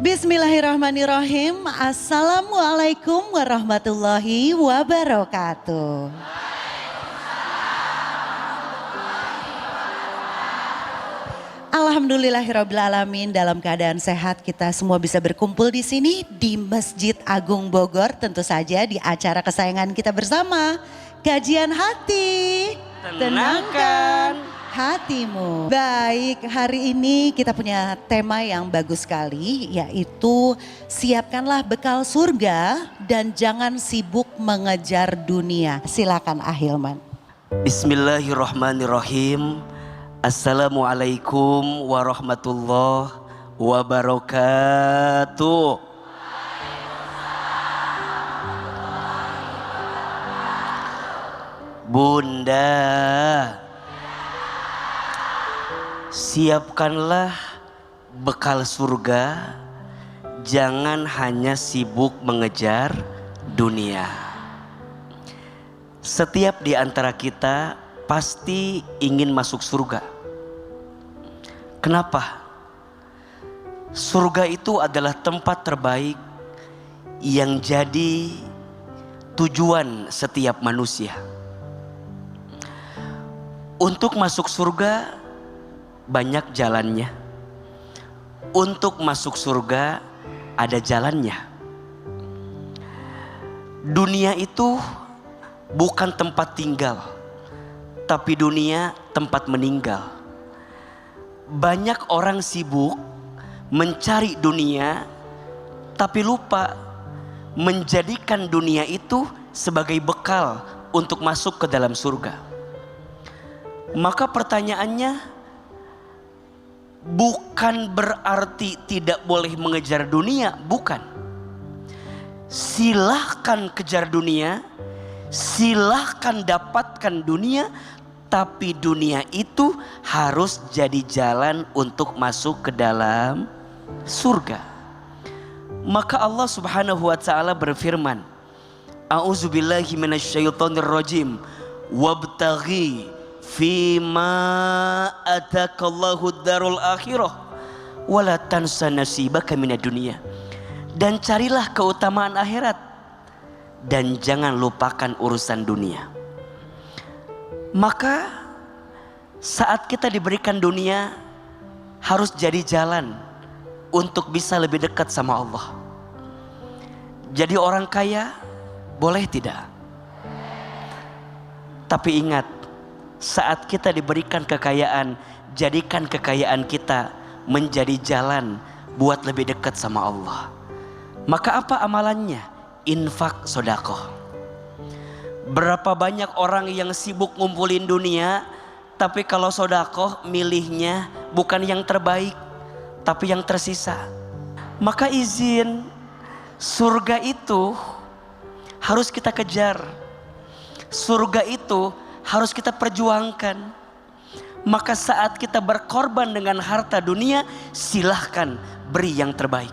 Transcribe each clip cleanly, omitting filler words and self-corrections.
Bismillahirrahmanirrahim. Assalamualaikum warahmatullahi wabarakatuh. Alhamdulillahirrabbilalamin, dalam keadaan sehat kita semua bisa berkumpul di sini di Masjid Agung Bogor, tentu saja di acara kesayangan kita bersama, Kajian Hati. Tenangkan hatimu. Baik, hari ini kita punya tema yang bagus sekali, yaitu siapkanlah bekal surga dan jangan sibuk mengejar dunia. Silakan Ahilman. Bismillahirrahmanirrahim. Assalamualaikum warahmatullahi wabarakatuh. Bunda, siapkanlah bekal surga, jangan hanya sibuk mengejar dunia. Setiap di antara kita pasti ingin masuk surga. Kenapa? Surga itu adalah tempat terbaik yang jadi tujuan setiap manusia. Untuk masuk surga banyak jalannya. Untuk masuk surga ada jalannya. Dunia itu bukan tempat tinggal, tapi dunia tempat meninggal. Banyak orang sibuk mencari dunia, tapi lupa menjadikan dunia itu sebagai bekal untuk masuk ke dalam surga. Maka pertanyaannya, bukan berarti tidak boleh mengejar dunia, bukan. Silahkan kejar dunia, silahkan dapatkan dunia, tapi dunia itu harus jadi jalan untuk masuk ke dalam surga. Maka Allah Subhanahu wa taala berfirman, A'udzubillahi minasyaitonirrajim, wabtaghi fima atakallahu darul akhirah wala tansa nasibaka minad dunya. Dan carilah keutamaan akhirat dan jangan lupakan urusan dunia. Maka saat kita diberikan dunia harus jadi jalan untuk bisa lebih dekat sama Allah. Jadi orang kaya boleh tidak? Tapi ingat, saat kita diberikan kekayaan, jadikan kekayaan kita menjadi jalan buat lebih dekat sama Allah. Maka apa amalannya? Infak, sedekah. Berapa banyak orang yang sibuk ngumpulin dunia, tapi kalau sedekah milihnya bukan yang terbaik, tapi yang tersisa. Maka izin, surga itu harus kita kejar. Surga itu harus kita perjuangkan. Maka saat kita berkorban dengan harta dunia, silahkan beri yang terbaik.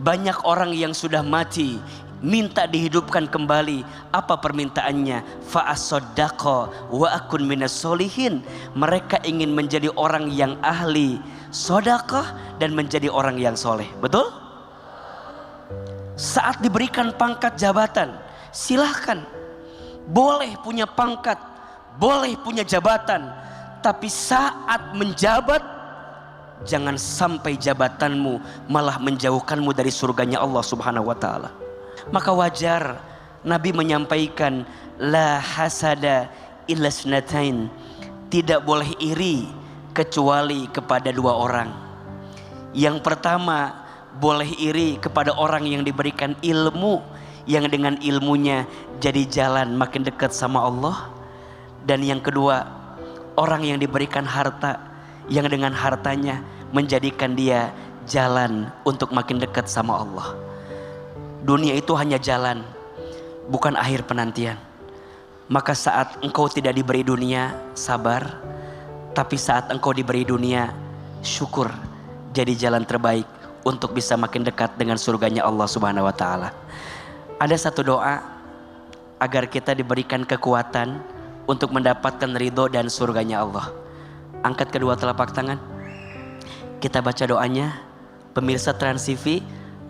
Banyak orang yang sudah mati minta dihidupkan kembali. Apa permintaannya? Fa'asodaqa wa akun minas solihin. Mereka ingin menjadi orang yang ahli sodaqah dan menjadi orang yang soleh. Betul? Saat diberikan pangkat jabatan, silahkan. Boleh punya pangkat, boleh punya jabatan, tapi saat menjabat, jangan sampai jabatanmu malah menjauhkanmu dari surganya Allah Subhanahu wa taala. Maka wajar Nabi menyampaikan, la hasada illa snatain. Tidak boleh iri kecuali kepada dua orang. Yang pertama, boleh iri kepada orang yang diberikan ilmu, yang dengan ilmunya jadi jalan makin dekat sama Allah. Dan yang kedua, orang yang diberikan harta, yang dengan hartanya menjadikan dia jalan untuk makin dekat sama Allah. Dunia itu hanya jalan, bukan akhir penantian. Maka saat engkau tidak diberi dunia, sabar. Tapi saat engkau diberi dunia, syukur, jadi jalan terbaik untuk bisa makin dekat dengan surganya Allah Subhanahu wa taala. Ada satu doa agar kita diberikan kekuatan untuk mendapatkan ridho dan surganya Allah. Angkat kedua telapak tangan. Kita baca doanya Pemirsa Trans TV,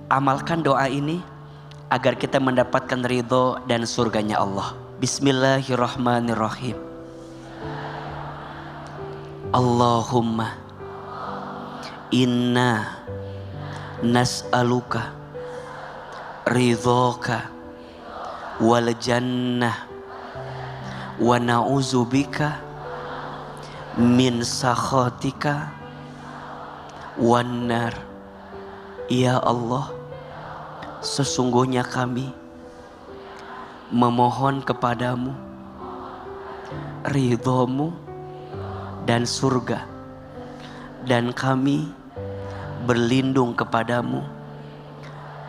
amalkan doa ini agar kita mendapatkan ridho dan surganya Allah. Bismillahirrahmanirrahim. Allahumma inna nas'aluka ridhoka wal jannah wa na'udzubika min sakhatika wan nar. Ya Allah, sesungguhnya kami memohon kepadamu ridhomu dan surga, dan kami berlindung kepadamu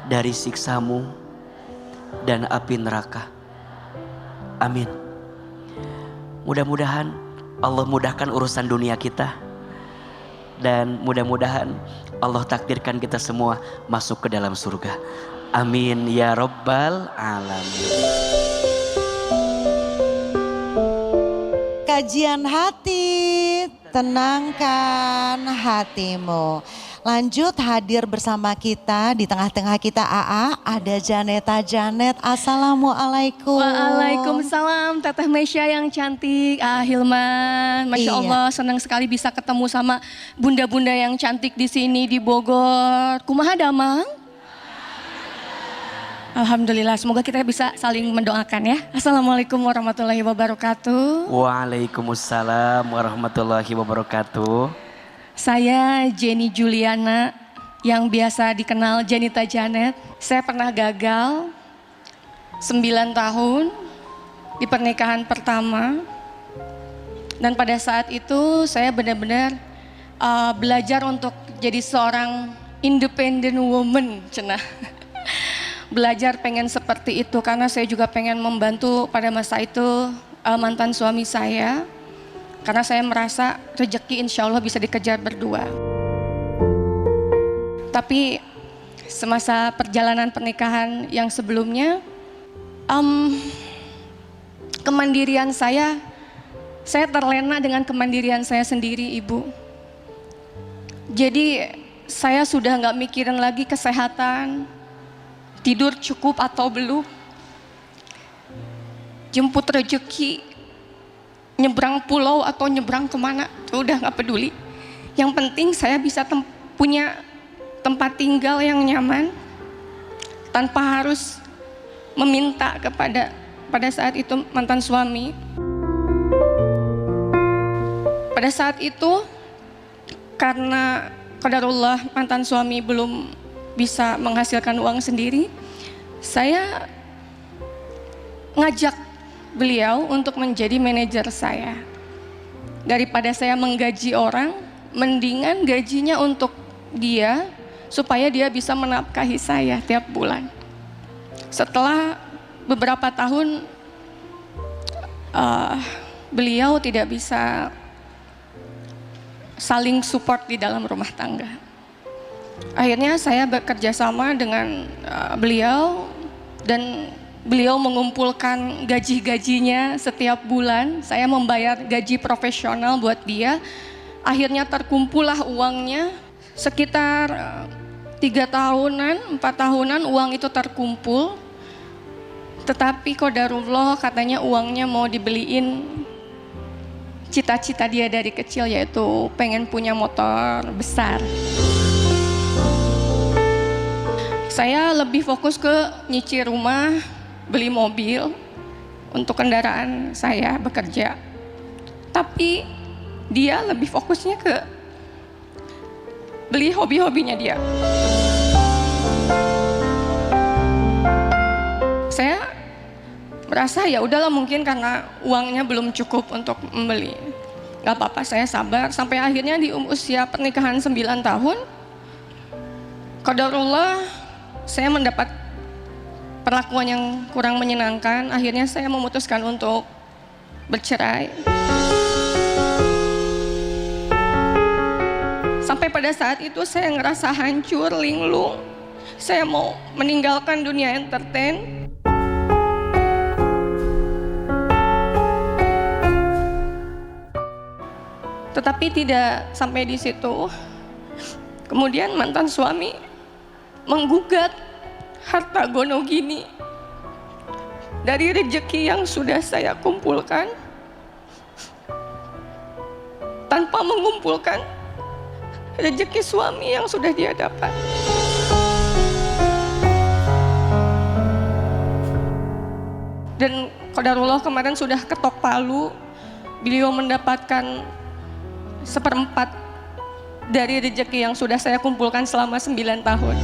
dari siksamu dan api neraka. Amin. Mudah-mudahan Allah mudahkan urusan dunia kita, dan mudah-mudahan Allah takdirkan kita semua masuk ke dalam surga. Amin ya Rabbal Alamin. Kajian hati, tenangkan hatimu. Lanjut, hadir bersama kita, di tengah-tengah kita ada Janeta Janet. Assalamualaikum. Waalaikumsalam, Teteh Mesya yang cantik, Hilman. Masya Allah, senang sekali bisa ketemu sama bunda-bunda yang cantik di sini di Bogor. Kumaha damang? Alhamdulillah, semoga kita bisa saling mendoakan ya. Assalamualaikum warahmatullahi wabarakatuh. Waalaikumsalam warahmatullahi wabarakatuh. Saya Jenny Juliana yang biasa dikenal Janita Janet. Saya pernah gagal 9 tahun di pernikahan pertama. Dan pada saat itu saya benar-benar belajar untuk jadi seorang independent woman, cenah. Belajar pengen seperti itu karena saya juga pengen membantu pada masa itu mantan suami saya. Karena saya merasa rezeki insya Allah bisa dikejar berdua. Tapi semasa perjalanan pernikahan yang sebelumnya, kemandirian saya terlena dengan kemandirian saya sendiri, Ibu. Jadi saya sudah nggak mikirin lagi kesehatan, tidur cukup atau belum, jemput rezeki, nyebrang pulau atau nyebrang kemana, udah nggak peduli. Yang penting saya bisa punya tempat tinggal yang nyaman, tanpa harus meminta pada saat itu mantan suami. Pada saat itu karena qadarullah mantan suami belum bisa menghasilkan uang sendiri, saya ngajak beliau untuk menjadi manajer saya. Daripada saya menggaji orang, mendingan gajinya untuk dia supaya dia bisa menafkahi saya tiap bulan. Setelah beberapa tahun beliau tidak bisa saling support di dalam rumah tangga. Akhirnya saya bekerja sama dengan beliau dan beliau mengumpulkan gaji-gajinya setiap bulan. Saya membayar gaji profesional buat dia. Akhirnya terkumpullah uangnya sekitar 3 tahunan, 4 tahunan uang itu terkumpul. Tetapi qadarullah katanya uangnya mau dibeliin cita-cita dia dari kecil, yaitu pengen punya motor besar. Saya lebih fokus ke nyicil rumah, beli mobil untuk kendaraan saya bekerja. Tapi dia lebih fokusnya ke beli hobi-hobinya dia. Saya merasa ya udahlah, mungkin karena uangnya belum cukup untuk membeli. Gak apa-apa, saya sabar sampai akhirnya di usia pernikahan 9 tahun, qadarullah saya mendapat perlakuan yang kurang menyenangkan. Akhirnya saya memutuskan untuk bercerai. Sampai pada saat itu saya ngerasa hancur, linglung. Saya mau meninggalkan dunia entertain. Tetapi tidak sampai di situ. Kemudian mantan suami menggugat harta gonogini dari rezeki yang sudah saya kumpulkan tanpa mengumpulkan rezeki suami yang sudah dia dapat. Dan qadarullah kemarin sudah ketok palu, beliau mendapatkan 1/4 dari rezeki yang sudah saya kumpulkan selama 9 tahun.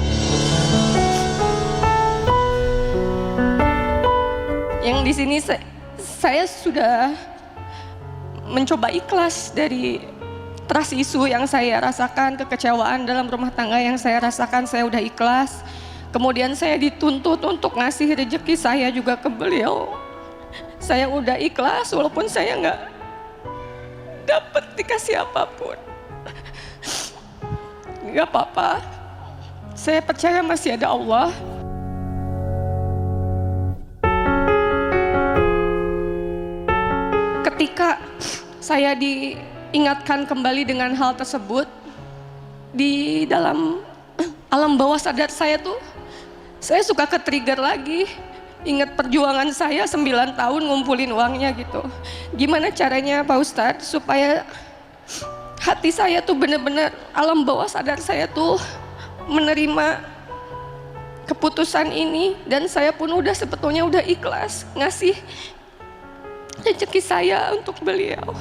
Yang di sini saya sudah mencoba ikhlas dari trust isu yang saya rasakan, kekecewaan dalam rumah tangga yang saya rasakan, saya udah ikhlas. Kemudian saya dituntut untuk ngasih rezeki saya juga ke beliau. Saya udah ikhlas walaupun saya nggak dapat dikasih apapun. Nggak apa-apa, saya percaya masih ada Allah. Ketika saya diingatkan kembali dengan hal tersebut, di dalam alam bawah sadar saya tuh, saya suka ke-trigger lagi. Ingat perjuangan saya 9 tahun ngumpulin uangnya gitu. Gimana caranya Pak Ustadz supaya hati saya tuh benar-benar, alam bawah sadar saya tuh menerima keputusan ini. Dan saya pun sebetulnya udah ikhlas ngasih rezeki saya untuk beliau.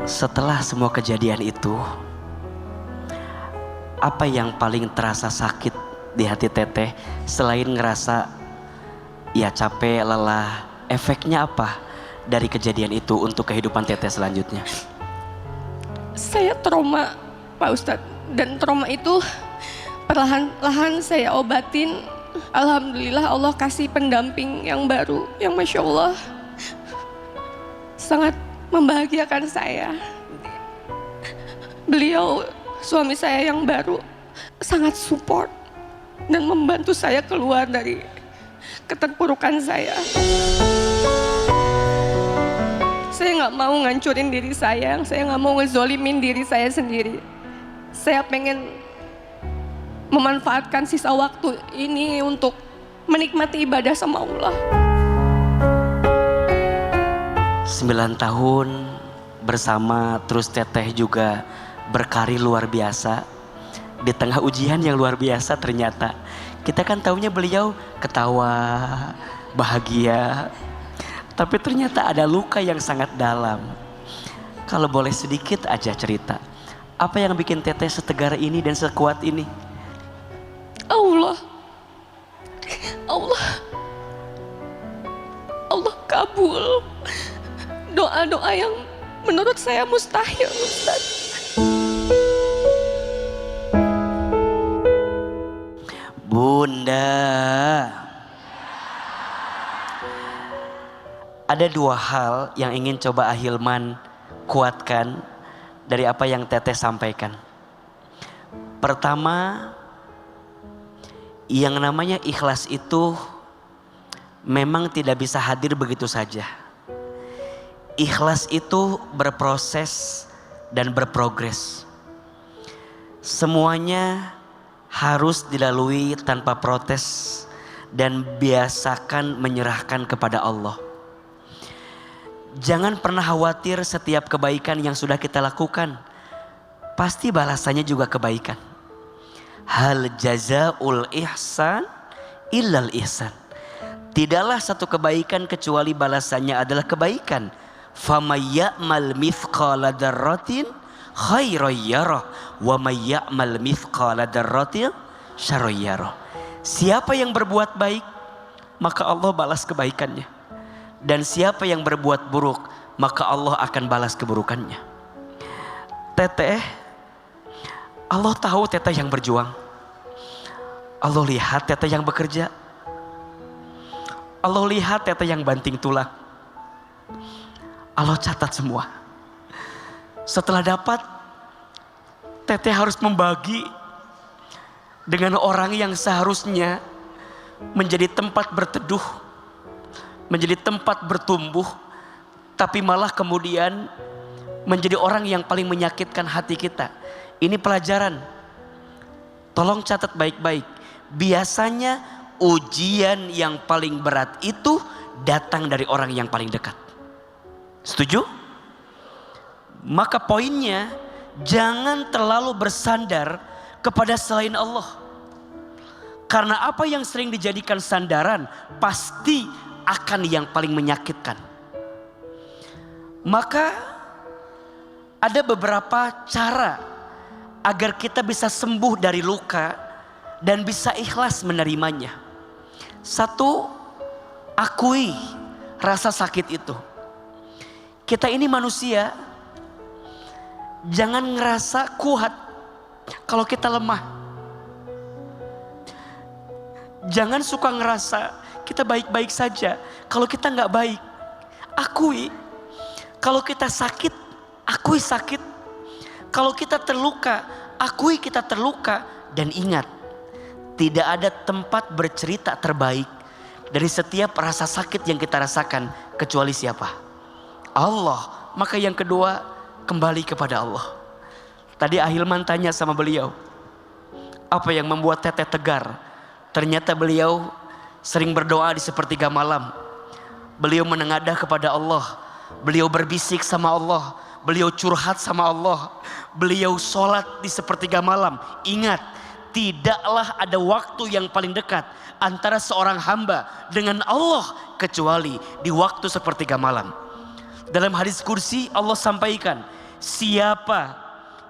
Setelah semua kejadian itu, apa yang paling terasa sakit di hati Teteh selain ngerasa ya capek, lelah? Efeknya apa dari kejadian itu untuk kehidupan Teteh selanjutnya? Saya trauma Pak Ustadz, dan trauma itu perlahan-lahan saya obatin. Alhamdulillah Allah kasih pendamping yang baru, yang Masya Allah sangat membahagiakan saya. Beliau, suami saya yang baru, sangat support dan membantu saya keluar dari keterpurukan saya. Saya nggak mau ngancurin diri saya nggak mau ngezolimin diri saya sendiri. Saya pengen memanfaatkan sisa waktu ini untuk menikmati ibadah sama Allah. 9 tahun bersama, terus Teteh juga berkarir luar biasa. Di tengah ujian yang luar biasa ternyata, kita kan taunya beliau ketawa, bahagia. Tapi ternyata ada luka yang sangat dalam. Kalau boleh sedikit aja cerita, apa yang bikin Teteh setegar ini dan sekuat ini? Allah kabul doa-doa yang menurut saya mustahil, Ustaz. Bunda, ada 2 hal yang ingin coba Ahilman kuatkan dari apa yang Teteh sampaikan. Pertama, yang namanya ikhlas itu memang tidak bisa hadir begitu saja. Ikhlas itu berproses dan berprogres. Semuanya harus dilalui tanpa protes dan biasakan menyerahkan kepada Allah. Jangan pernah khawatir, setiap kebaikan yang sudah kita lakukan pasti balasannya juga kebaikan. Hal jazaul ihsan illal ihsan. Tidaklah satu kebaikan kecuali balasannya adalah kebaikan. Faman ya'mal mithqala dzarratin khairan yarah wa may ya'mal mithqala dzarratin syarran yarah. Siapa yang berbuat baik, maka Allah balas kebaikannya. Dan siapa yang berbuat buruk, maka Allah akan balas keburukannya. Teteh, Allah tahu Teteh yang berjuang. Allah lihat Teteh yang bekerja. Allah lihat Teteh yang banting tulang. Allah catat semua. Setelah dapat, Teteh harus membagi dengan orang yang seharusnya menjadi tempat berteduh, menjadi tempat bertumbuh, tapi malah kemudian menjadi orang yang paling menyakitkan hati kita. Ini pelajaran. Tolong catat baik-baik. Biasanya ujian yang paling berat itu datang dari orang yang paling dekat. Setuju? Maka poinnya, jangan terlalu bersandar kepada selain Allah. Karena apa yang sering dijadikan sandaran pasti akan yang paling menyakitkan. Maka ada beberapa cara agar kita bisa sembuh dari luka dan bisa ikhlas menerimanya. Satu, akui rasa sakit itu. Kita ini manusia, jangan ngerasa kuat kalau kita lemah. Jangan suka ngerasa kita baik-baik saja kalau kita nggak baik. Akui. Kalau kita sakit, akui sakit. Kalau kita terluka, akui kita terluka. Dan ingat, tidak ada tempat bercerita terbaik dari setiap rasa sakit yang kita rasakan kecuali siapa? Allah. Maka yang kedua, kembali kepada Allah. Tadi Ahilman tanya sama beliau, apa yang membuat teteh tegar? Ternyata beliau sering berdoa di sepertiga malam. Beliau menengadah kepada Allah. Beliau berbisik sama Allah. Beliau curhat sama Allah. Beliau sholat di sepertiga malam. Ingat, tidaklah ada waktu yang paling dekat antara seorang hamba dengan Allah kecuali di waktu sepertiga malam. Dalam hadis kursi Allah sampaikan, siapa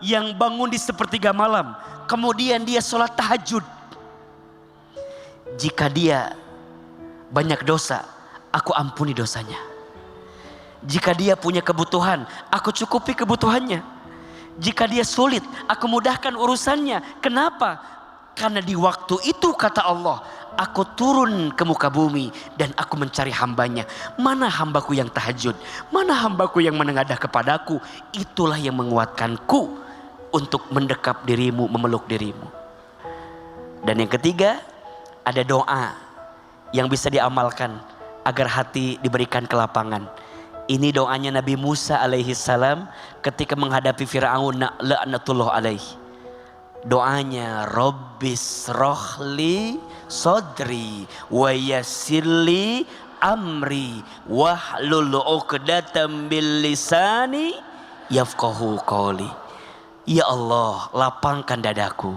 yang bangun di sepertiga malam kemudian dia sholat tahajud, jika dia banyak dosa, aku ampuni dosanya. Jika dia punya kebutuhan, aku cukupi kebutuhannya. Jika dia sulit, aku mudahkan urusannya. Kenapa? Karena di waktu itu kata Allah, aku turun ke muka bumi dan aku mencari hambanya. Mana hambaku yang tahajud? Mana hambaku yang menengadah kepadaku? Itulah yang menguatkanku untuk mendekap dirimu, memeluk dirimu. Dan yang ketiga, ada doa yang bisa diamalkan agar hati diberikan kelapangan. Ini doanya Nabi Musa alaihi salam ketika menghadapi Fir'aun la'natullah alaihi. Doanya, Rabbis rohli sodri wa yassirli amri wahlul uqdatam bil lisani yafqahu qawli. Ya Allah, lapangkan dadaku.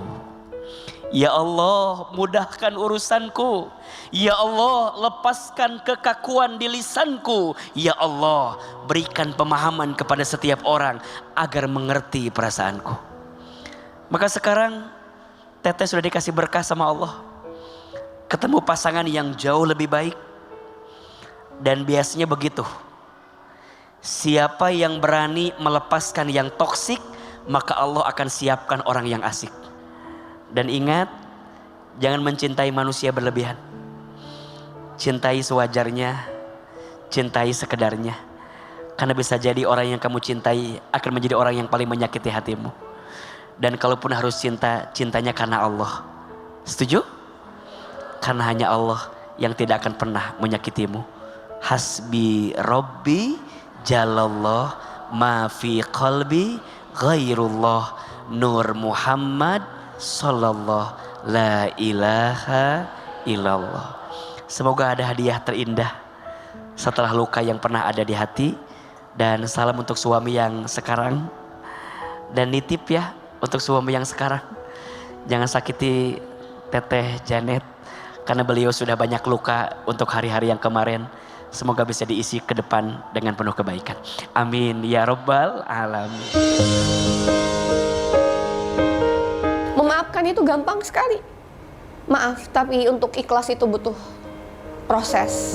Ya Allah, mudahkan urusanku. Ya Allah, lepaskan kekakuan di lisanku. Ya Allah, berikan pemahaman kepada setiap orang agar mengerti perasaanku. Maka sekarang teteh sudah dikasih berkah sama Allah. Ketemu pasangan yang jauh lebih baik. Dan biasanya begitu. Siapa yang berani melepaskan yang toksik, maka Allah akan siapkan orang yang asik. Dan ingat, jangan mencintai manusia berlebihan. Cintai sewajarnya, cintai sekedarnya. Karena bisa jadi orang yang kamu cintai akan menjadi orang yang paling menyakiti hatimu. Dan kalaupun harus cinta, cintanya karena Allah. Setuju? Karena hanya Allah yang tidak akan pernah menyakitimu. Hasbi Rabbi Jalallah ma fi qalbi ghairullah Nur Muhammad Sallallahu la ilaha illallah. Semoga ada hadiah terindah setelah luka yang pernah ada di hati. Dan salam untuk suami yang sekarang. Dan nitip ya untuk suami yang sekarang, jangan sakiti teteh Janet, karena beliau sudah banyak luka untuk hari-hari yang kemarin. Semoga bisa diisi ke depan dengan penuh kebaikan. Amin ya rabbal alamin. Memaafkan itu gampang sekali. Maaf, tapi untuk ikhlas itu butuh proses.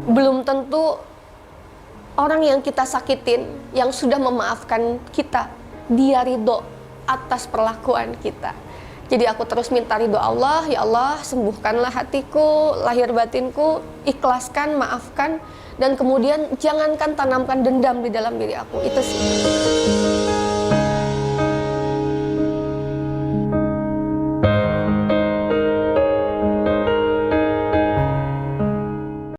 Belum tentu orang yang kita sakitin, yang sudah memaafkan kita, dia ridho atas perlakuan kita. Jadi aku terus minta ridho Allah, ya Allah sembuhkanlah hatiku, lahir batinku, ikhlaskan, maafkan. Dan kemudian jangankan tanamkan dendam di dalam diri aku, itu sih.